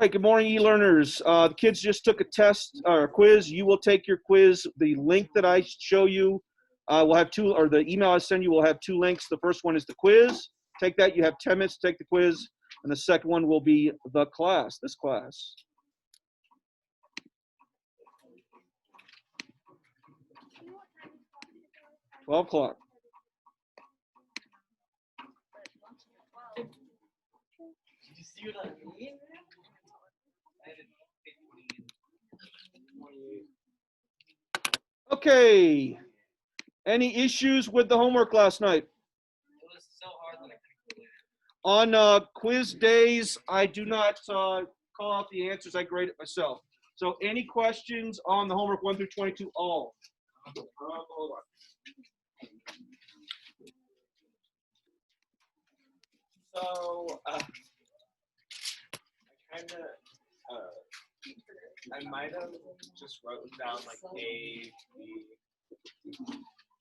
All right, good morning, e-learners. The kids just took a test or a quiz. You will take your quiz. The link that I show you will have two, or the email I send you will have two links. The first one is the quiz. Take that. You have 10 minutes to take the quiz. And the second one will be the class, this class. $12 o'clock. Did you see what I mean? Okay. Any issues with the homework last night? It was so hard that I couldn't. On quiz days, I do not call out the answers. I grade it myself. So any questions on the homework 1 through 22, all? Hold on. So, I might have just wrote down like A, B.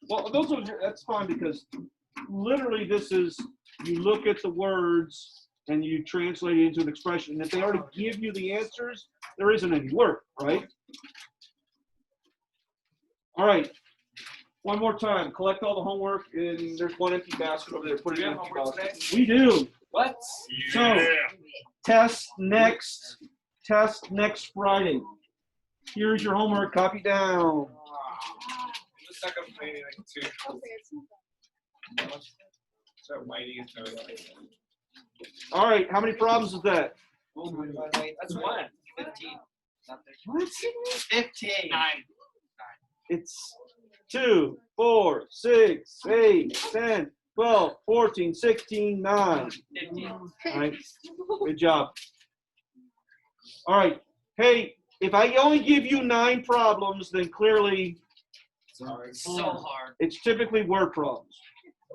Well, that's fine because literally this is, you look at the words and you translate it into an expression. And if they already give you the answers, there isn't any work, right? All right. One more time. Collect all the homework, and there's one empty basket over there. Put it in the empty basket. We do. What? So, test next Friday. Here's your homework. Copy down. Looks like I'm waiting like two. Start waiting until All right. How many problems is that? That's one. 15. Not 13. What? 15. 9. It's 2, 4, 6, 8, 10, 12, 14, 16, 9. 15. All right. Good job. All right. Hey, if I only give you 9 problems, then clearly So hard. it's typically word problems.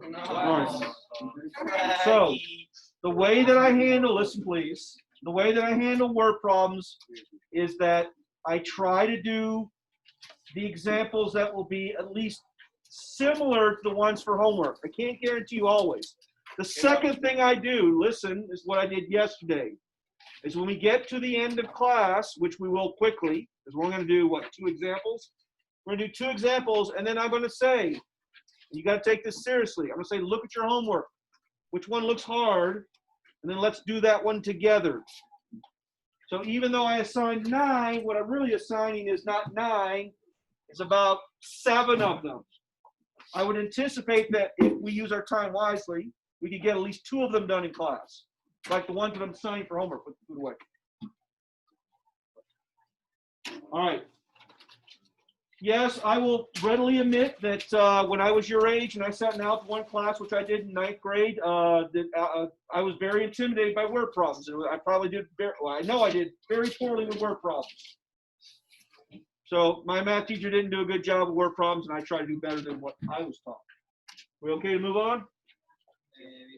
No. All right. So, the way that I handle, listen please, the way that I handle word problems is that I try to do the examples that will be at least similar to the ones for homework. I can't guarantee you always. The second thing I do, listen, is what I did yesterday, is when we get to the end of class, which we will quickly, because we're going to do, what, 2 examples? We're going to do 2 examples, and then I'm going to say, you got to take this seriously. I'm going to say, look at your homework. Which one looks hard? And then let's do that one together. So even though I assigned 9, what I'm really assigning is not 9, it's about 7 of them. I would anticipate that if we use our time wisely, we could get at least 2 of them done in class, like the ones that I'm assigning for homework. Put the food away. All right. Yes, I will readily admit that when I was your age and I sat in Algebra 1 class, which I did in 9th grade, I was very intimidated by word problems. I probably did I know I did very poorly with word problems. So my math teacher didn't do a good job with word problems, and I tried to do better than what I was taught. We okay to move on?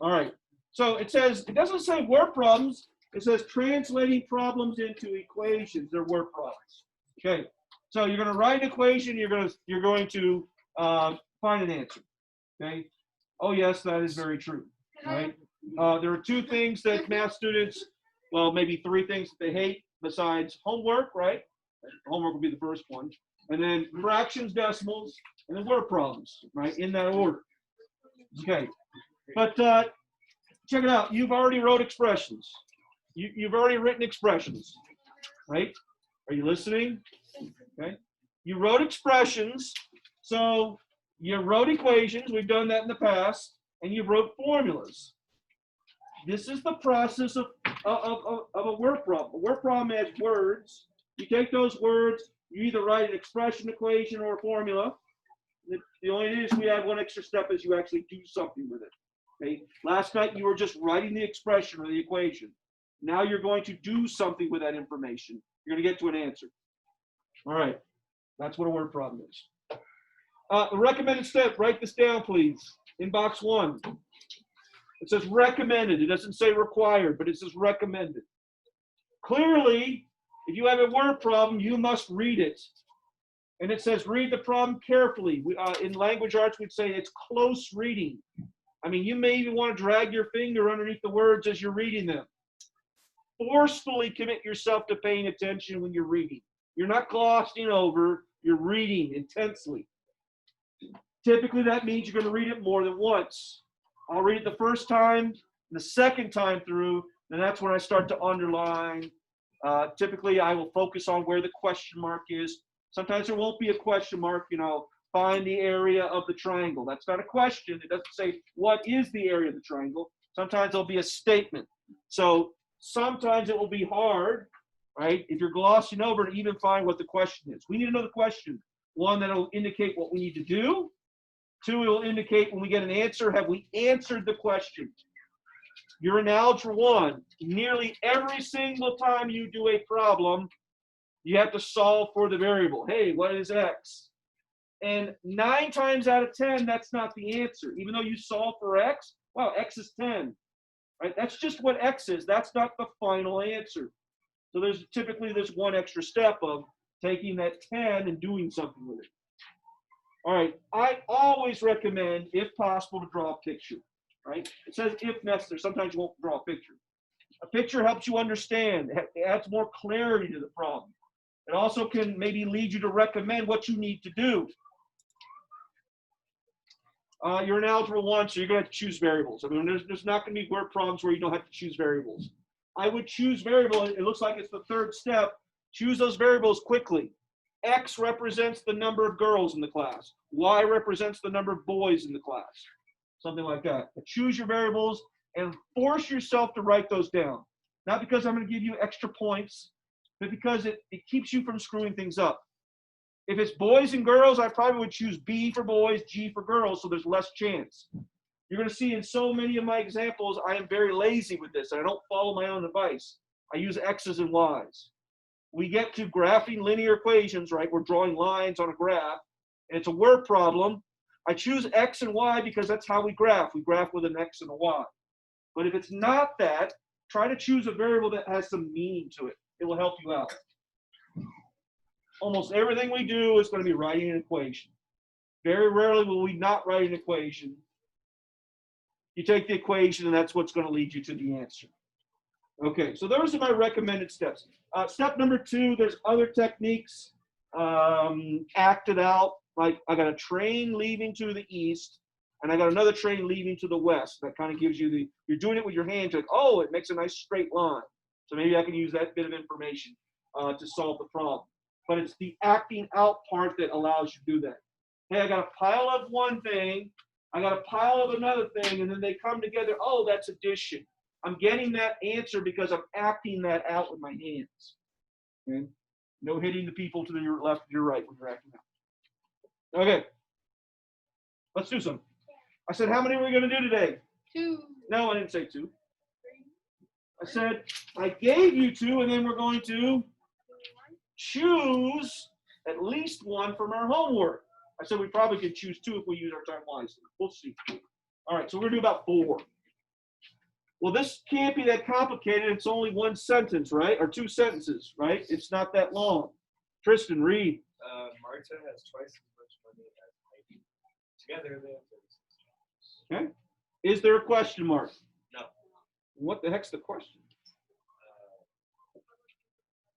All right. So it doesn't say word problems. It says translating problems into equations. They're word problems. Okay. So you're going to write an equation. You're going to find an answer. Okay. Oh yes, that is very true. Right. There are 2 things that math students, well, maybe 3 things that they hate besides homework. Right. Homework will be the first one, and then fractions, decimals, and then word problems, right, in that order. Okay, but check it out. You've already wrote expressions. You've already written expressions, right? Are you listening? Okay. You wrote expressions, so you wrote equations. We've done that in the past, and you wrote formulas. This is the process of a word problem. A word problem has words. You take those words, you either write an expression, equation, or a formula. The only thing is we have one extra step is you actually do something with it. Okay? Last night you were just writing the expression or the equation. Now you're going to do something with that information. You're going to get to an answer. All right. That's what a word problem is. The recommended step, write this down, please, in box 1. It says recommended. It doesn't say required, but it says recommended. Clearly, if you have a word problem, you must read it. And it says read the problem carefully. In language arts, we'd say it's close reading. I mean, you may even want to drag your finger underneath the words as you're reading them. forcefully commit yourself to paying attention when you're reading. You're not glossing over, you're reading intensely. Typically, that means you're going to read it more than once. I'll read it the first time, the second time through, and that's when I start to underline. Typically, I will focus on where the question mark is. Sometimes there won't be a question mark, find the area of the triangle. That's not a question. It doesn't say, what is the area of the triangle? Sometimes there'll be a statement. So sometimes it will be hard, right, if you're glossing over to even find what the question is. We need to know the question. One, that'll indicate what we need to do. Two, it will indicate when we get an answer, have we answered the question? You're in Algebra 1. Nearly every single time you do a problem, you have to solve for the variable. Hey, what is x? And 9 times out of 10, that's not the answer. Even though you solve for x, wow, x is 10. Right? That's just what x is. That's not the final answer. So there's typically this one extra step of taking that 10 and doing something with it. All right, I always recommend, if possible, to draw a picture, right? It says if necessary. Sometimes you won't draw a picture. A picture helps you understand. It adds more clarity to the problem. It also can maybe lead you to recommend what you need to do. You're in Algebra 1, so you're going to have to choose variables. I mean, there's not going to be word problems where you don't have to choose variables. I would choose variable. It looks like it's the third step. Choose those variables quickly. X represents the number of girls in the class. Y represents the number of boys in the class. Something like that. But choose your variables and force yourself to write those down. Not because I'm going to give you extra points, but because it keeps you from screwing things up. If it's boys and girls, I probably would choose B for boys, G for girls, so there's less chance. You're going to see in so many of my examples, I am very lazy with this. I don't follow my own advice. I use X's and Y's. We get to graphing linear equations, right? We're drawing lines on a graph, and it's a word problem. I choose X and Y because that's how we graph. We graph with an X and a Y. But if it's not that, try to choose a variable that has some meaning to it. It will help you out. Almost everything we do is going to be writing an equation. Very rarely will we not write an equation. You take the equation, and that's what's going to lead you to the answer. Okay, so those are my recommended steps. Step number 2, there's other techniques acted out. Like I got a train leaving to the east, and I got another train leaving to the west. That kind of gives you you're doing it with your hands, like, oh, it makes a nice straight line. So maybe I can use that bit of information to solve the problem. But it's the acting out part that allows you to do that. Hey, I got a pile of one thing, I got a pile of another thing, and then they come together. Oh, that's addition. I'm getting that answer because I'm acting that out with my hands. Okay? No hitting the people to your left and your right when you're acting out. Okay. Let's do some. I said, how many are we going to do today? 2. No, I didn't say 2. I said, I gave you 2, and then we're going to choose at least 1 from our homework. I said we probably could choose 2 if we use our time wisely. We'll see. All right, so we're going to do about 4. Well, this can't be that complicated. It's only 1 sentence, right? Or 2 sentences, right? It's not that long. Tristan, read. Marta has twice as much money as Heidi. Together they have 36 jobs. Okay. Is there a question mark? No. What the heck's the question?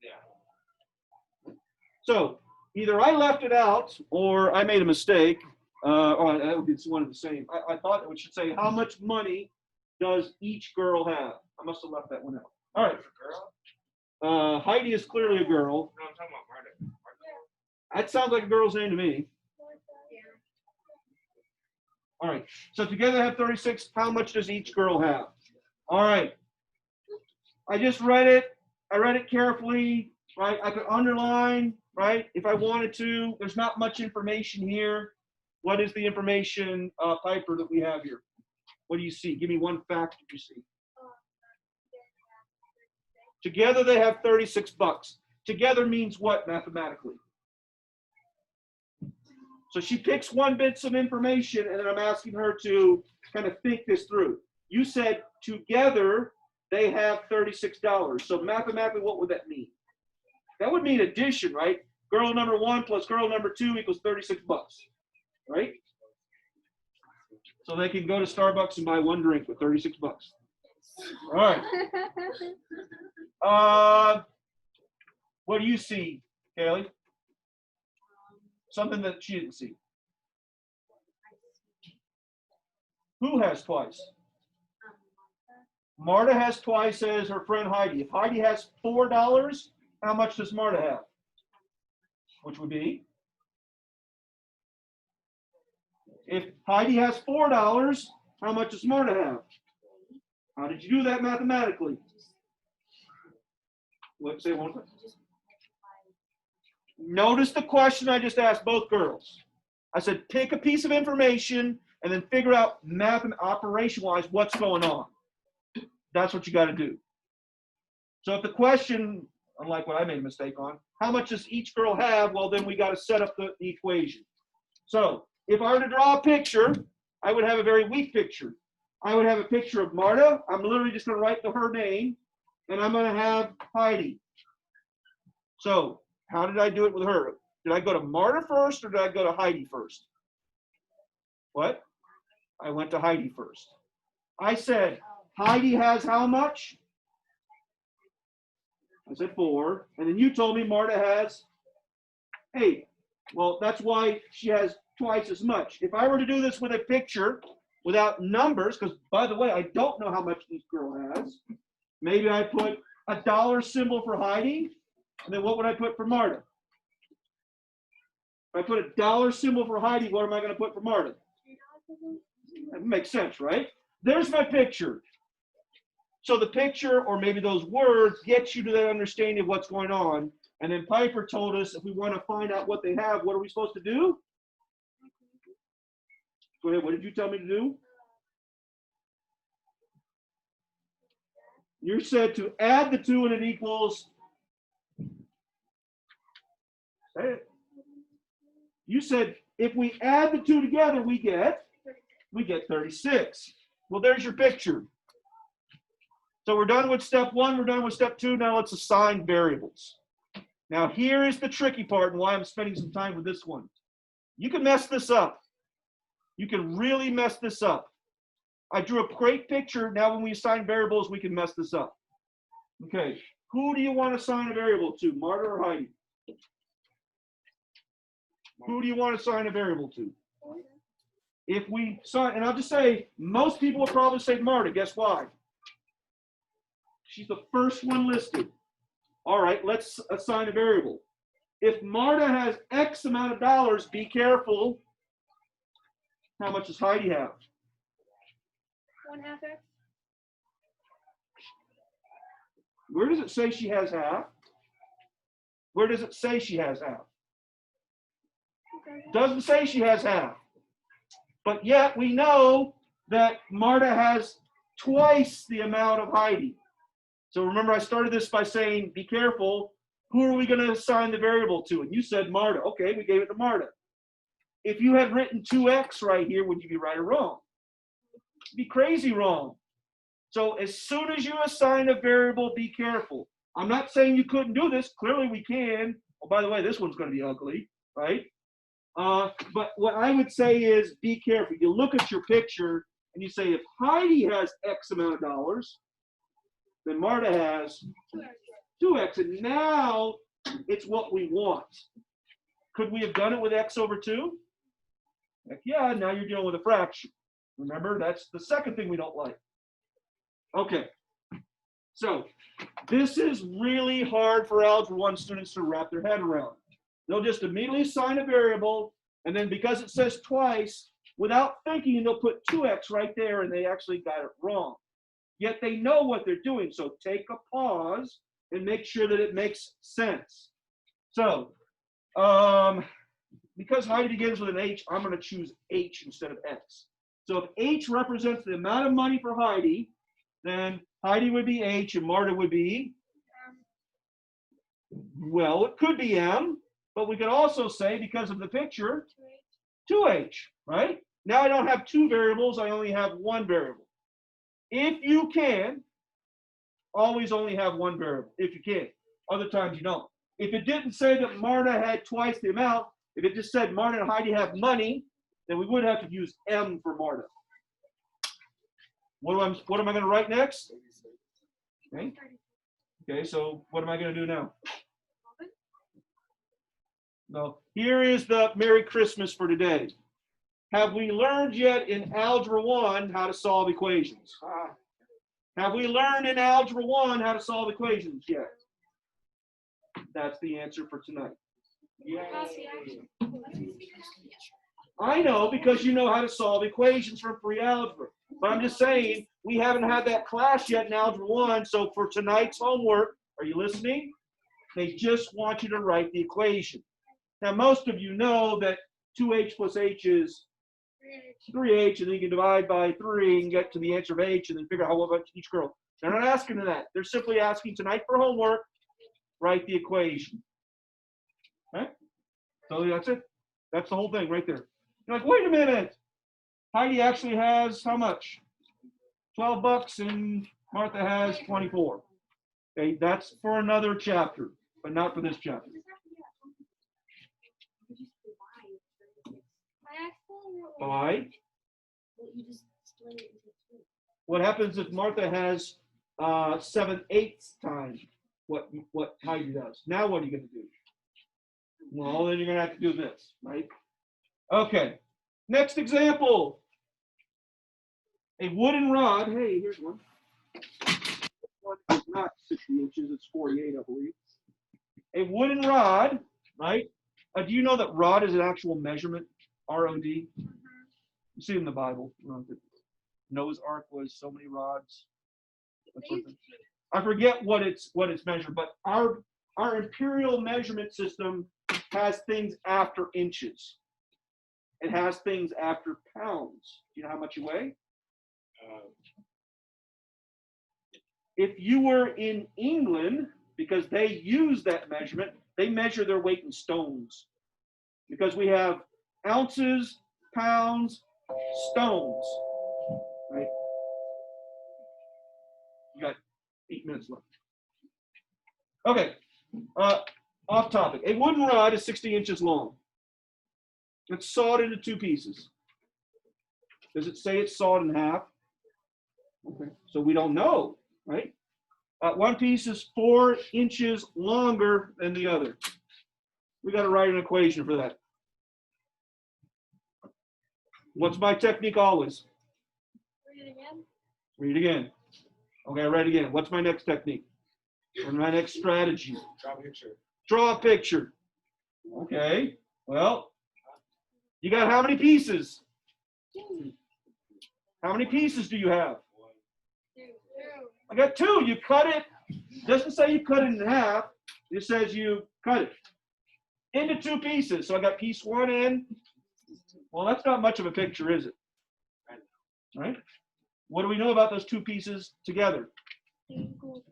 Yeah. So either I left it out or I made a mistake. Or that would be one of the same. I thought it should say, how much money does each girl have? I must have left that one out. All right. Girl? Heidi is clearly a girl. No, I'm talking about Marta. That sounds like a girl's name to me. All right. So together they have 36. How much does each girl have? All right. I just read it. I read it carefully. Right. I could underline. Right. If I wanted to. There's not much information here. What is the information, Piper, that we have here? What do you see? Give me one fact that you see. Together they have 36 bucks. Together means what mathematically? So she picks 1 bit of information, and then I'm asking her to kind of think this through. You said together they have $36. So mathematically, what would that mean? That would mean addition, right? Girl number 1 plus girl number 2 equals 36 bucks, right? So they can go to Starbucks and buy 1 drink with 36 bucks. All right. What do you see, Kaylee? Something that she didn't see. Who has twice? Marta has twice as her friend Heidi. If Heidi has $4, how much does Marta have? Which would be? If Heidi has $4, how much does Marta have? How did you do that mathematically? Let's say one. Notice the question I just asked both girls. I said, pick a piece of information and then figure out math and operation-wise what's going on. That's what you got to do. So if the question, unlike what I made a mistake on, how much does each girl have? Well, then we got to set up the equation. So if I were to draw a picture, I would have a very weak picture. I would have a picture of Marta. I'm literally just going to write her name, and I'm going to have Heidi. So how did I do it with her? Did I go to Marta first, or did I go to Heidi first? What? I went to Heidi first. I said, Heidi has how much? I said 4. And then you told me Marta has 8. Well, that's why she has twice as much. If I were to do this with a picture without numbers, because by the way, I don't know how much each girl has, maybe I put a dollar symbol for Heidi, and then what would I put for Marta? If I put a dollar symbol for Heidi, what am I going to put for Marta? That makes sense, right? There's my picture. So the picture, or maybe those words, gets you to that understanding of what's going on. And then Piper told us if we want to find out what they have, what are we supposed to do? Go ahead, what did you tell me to do? You said to add the 2 and it equals, say it. You said if we add the 2 together, we get 36. Well, there's your picture. So we're done with step 1, we're done with step 2. Now let's assign variables. Now here is the tricky part and why I'm spending some time with this one. You can mess this up. You can really mess this up. I drew a great picture. Now when we assign variables, we can mess this up. Okay, who do you want to assign a variable to, Marta or Heidi? Who do you want to assign a variable to? If we assign, and I'll just say, most people will probably say Marta. Guess why? She's the first one listed. All right, let's assign a variable. If Marta has X amount of dollars, be careful. How much does Heidi have? 1/2 X. Where does it say she has half? Where does it say she has half? Doesn't say she has half. But yet we know that Marta has twice the amount of Heidi. So remember, I started this by saying, be careful. Who are we going to assign the variable to? And you said Marta. Okay, we gave it to Marta. If you had written 2x right here, would you be right or wrong? Be crazy wrong. So as soon as you assign a variable, be careful. I'm not saying you couldn't do this. Clearly we can. Oh, by the way, this one's going to be ugly, right? But what I would say is be careful. You look at your picture and you say, if Heidi has X amount of dollars, then Marta has 2X. And now it's what we want. Could we have done it with X over 2? Heck yeah, now you're dealing with a fraction. Remember, that's the second thing we don't like. Okay, so this is really hard for Algebra 1 students to wrap their head around. They'll just immediately assign a variable, and then because it says twice, without thinking, they'll put 2x right there, and they actually got it wrong. Yet they know what they're doing, so take a pause and make sure that it makes sense. So, because Heidi begins with an H, I'm going to choose H instead of X. So if H represents the amount of money for Heidi, then Heidi would be H and Marta would be? Well, it could be M, but we could also say, because of the picture, 2H, right? Now I don't have 2 variables, I only have 1 variable. If you can, always only have 1 variable, if you can. Other times you don't. If it didn't say that Marta had twice the amount, if it just said Marta and Heidi have money, then we would have to use M for Marta. What am I going to write next? Okay. Okay, so what am I going to do now? No, here is the Merry Christmas for today. Have we learned yet in Algebra 1 how to solve equations? Have we learned in Algebra 1 how to solve equations yet? That's the answer for tonight. I know, because you know how to solve equations from free algebra. But I'm just saying, we haven't had that class yet in Algebra 1, so for tonight's homework, are you listening? They just want you to write the equation. Now, most of you know that 2h plus h is 3h, and then you can divide by 3 and get to the answer of h, and then figure out how much each girl. They're not asking that. They're simply asking tonight for homework, write the equation. Okay? So that's it. That's the whole thing right there. You're like, wait a minute. Heidi actually has how much? $12, and Martha has 24. Okay, that's for another chapter, but not for this chapter. Why? What happens if Martha has 7/8 times what Heidi does? Now what are you going to do? Well, then you're going to have to do this, right? Okay. Next example. A wooden rod. Hey, here's one. One is not 60 inches. It's 48, I believe. A wooden rod, right? Do you know that rod is an actual measurement? R-O-D. You see it in the Bible. Noah's Ark was so many rods. I forget what it's measured, but our imperial measurement system has things after inches. It has things after pounds. Do you know how much you weigh? If you were in England, because they use that measurement, they measure their weight in stones. Because we have ounces, pounds, stones. Right? You got 8 minutes left. Okay. Off topic. A wooden rod is 60 inches long. It's sawed into 2 pieces. Does it say it's sawed in half? Okay. So we don't know, right? One piece is 4 inches longer than the other. We got to write an equation for that. What's my technique always? Read it again. Read again. Okay, I read again. What's my next technique? What's my next strategy? Draw a picture. Draw a picture. Okay. Well, you got how many pieces? How many pieces do you have? 2. I got 2. You cut it. Doesn't say you cut it in half. It says you cut it into 2 pieces. So I got piece 1 in. Well, that's not much of a picture, is it? Right? What do we know about those 2 pieces together? Equals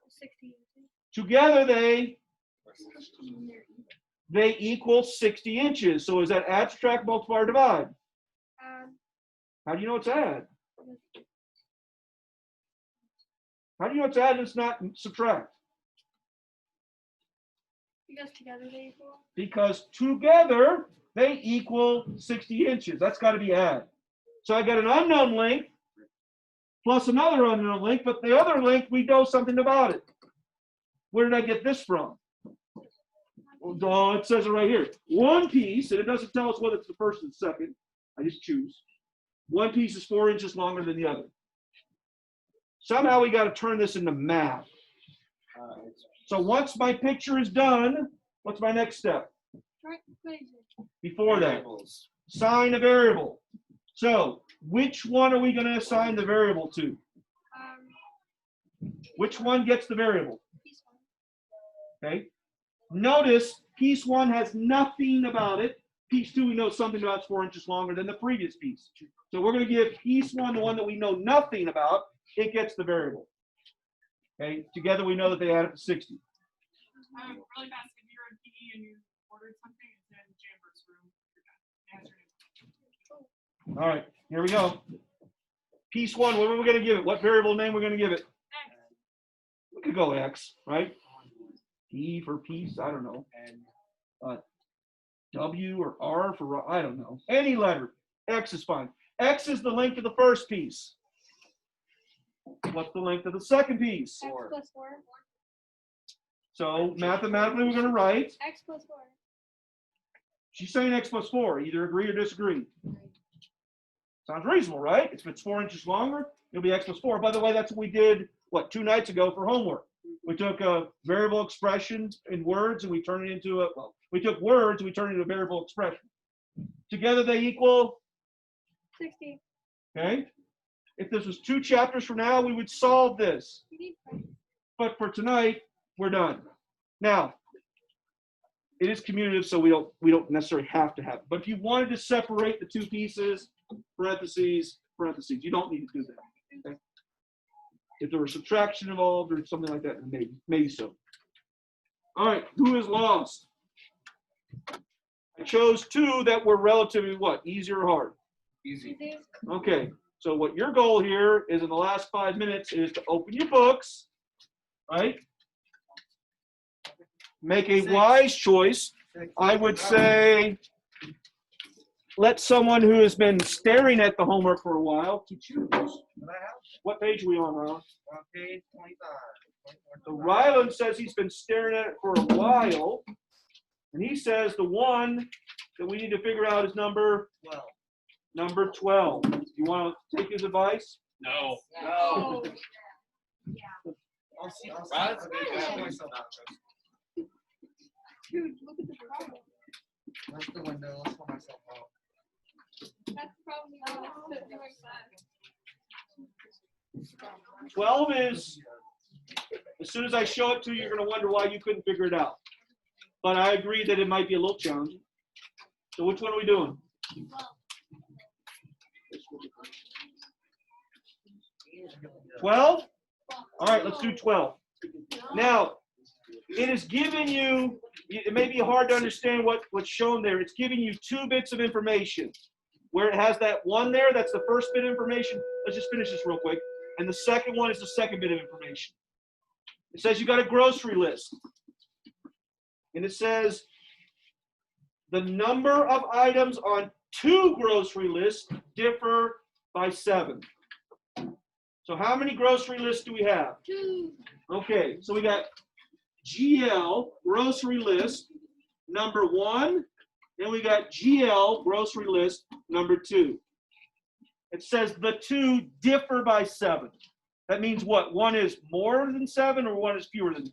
60. Together they equal 60 inches. So is that add, subtract, multiply, or divide? How do you know it's add? How do you know it's add and it's not subtract? Because together they equal. Because together they equal 60 inches. That's got to be add. So I got an unknown length plus another unknown length, but the other length, we know something about it. Where did I get this from? Oh, it says it right here. 1 piece, and it doesn't tell us whether it's the first or the second. I just choose. 1 piece is 4 inches longer than the other. Somehow we got to turn this into math. So once my picture is done, what's my next step? Right equation. Before that, assign a variable. So which one are we going to assign the variable to? Which one gets the variable? Piece 1. Okay. Notice piece 1 has nothing about it. Piece 2 we know something about, it's 4 inches longer than the previous piece. So we're going to give piece 1 the one that we know nothing about. It gets the variable. Okay. Together we know that they add up to 60. Really fast, if you're in PE and you ordered something, it's in Jamber's room. You're done. All right. Here we go. Piece 1. What are we going to give it? What variable name we're going to give it? We could go X, right? P for piece, I don't know. W or R for, I don't know. Any letter. X is fine. X is the length of the first piece. What's the length of the second piece? X plus 4. So mathematically, we're going to write. X plus 4. She's saying x plus 4. Either agree or disagree. Sounds reasonable, right? If it's 4 inches longer, it'll be x plus 4. By the way, that's what we did, 2 nights ago for homework. We took a variable expression in words and we turned it into we took words and we turned it into a variable expression. Together they equal 60. Okay? If this was 2 chapters from now, we would solve this. You need practice. But for tonight, we're done. Now, it is commutative, so we don't necessarily have to have it. But if you wanted to separate the 2 pieces, parentheses, parentheses, you don't need to do that. Okay? If there was subtraction involved or something like that, then maybe so. All right, who is lost? I chose 2 that were relatively easy or hard? Easy. Okay, so what your goal here is in the last 5 minutes is to open your books, right? Make a wise choice. I would say let someone who has been staring at the homework for a while to choose. What page are we on, Ryland? On page 25. So Ryland says he's been staring at it for a while, and he says the one that we need to figure out is number 12. You want to take his advice? No. No. Dude, look at the problem. Where's the window? Let's pull myself out. That's probably not doing that. 12 is, as soon as I show it to you, you're going to wonder why you couldn't figure it out. But I agree that it might be a little challenging. So which one are we doing? 12? All right, let's do 12. Now, it is giving you, it may be hard to understand what's shown there. It's giving you 2 bits of information. Where it has that 1 there, that's the first bit of information. Let's just finish this real quick. And the second one is the second bit of information. It says you got a grocery list. And it says the number of items on 2 grocery lists differ by 7. So how many grocery lists do we have? 2. Okay, so we got GL, grocery list, number 1, and we got GL, grocery list, number 2. It says the 2 differ by 7. That means what? 1 is more than 7 or 1 is fewer than?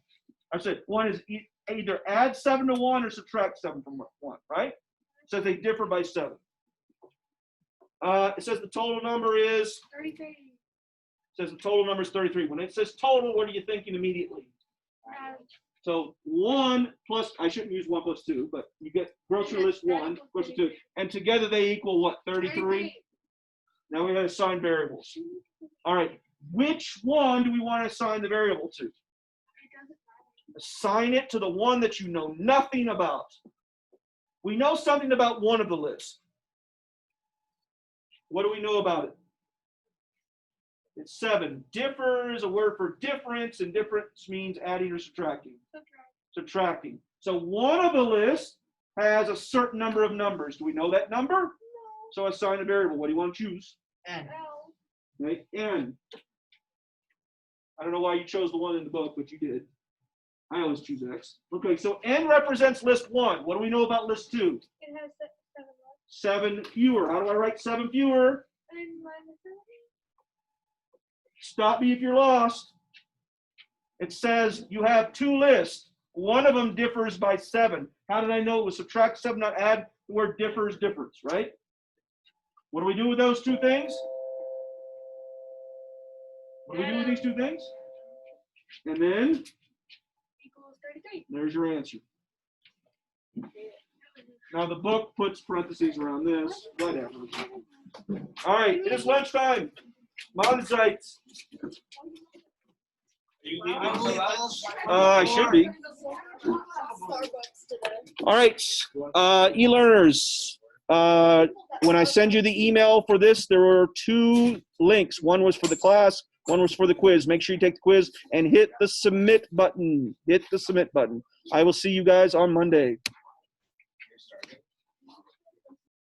I said 1 is either add 7 to 1 or subtract 7 from 1, right? It says they differ by 7. It says the total number is? 33. It says the total number is 33. When it says total, what are you thinking immediately? So 1 plus, I shouldn't use 1 plus 2, but you get grocery list 1, grocery 2. And together they equal what, 33? Now we have to assign variables. All right, which one do we want to assign the variable to? Assign it to the one that you know nothing about. We know something about one of the lists. What do we know about it? It's 7. Differ is a word for difference, and difference means adding or subtracting. Subtracting. So one of the lists has a certain number of numbers. Do we know that number? No. So assign a variable. What do you want to choose? N. L. Right? N. I don't know why you chose the one in the book, but you did. I always choose X. Okay, so N represents list 1. What do we know about list 2? It has 7 left. 7 fewer. How do I write 7 fewer? And minus 7. Stop me if you're lost. It says you have 2 lists. One of them differs by 7. How did I know it was subtract 7, not add? The word differs, difference, right? What do we do with those 2 things? What do we do with these 2 things? And then Equals 33. there's your answer. Now the book puts parentheses around this. Whatever. All right, it is lunchtime. Mahlzeits. I should be. All right, e-learners. When I send you the email for this, there were 2 links. One was for the class, one was for the quiz. Make sure you take the quiz and hit the submit button. Hit the submit button. I will see you guys on Monday.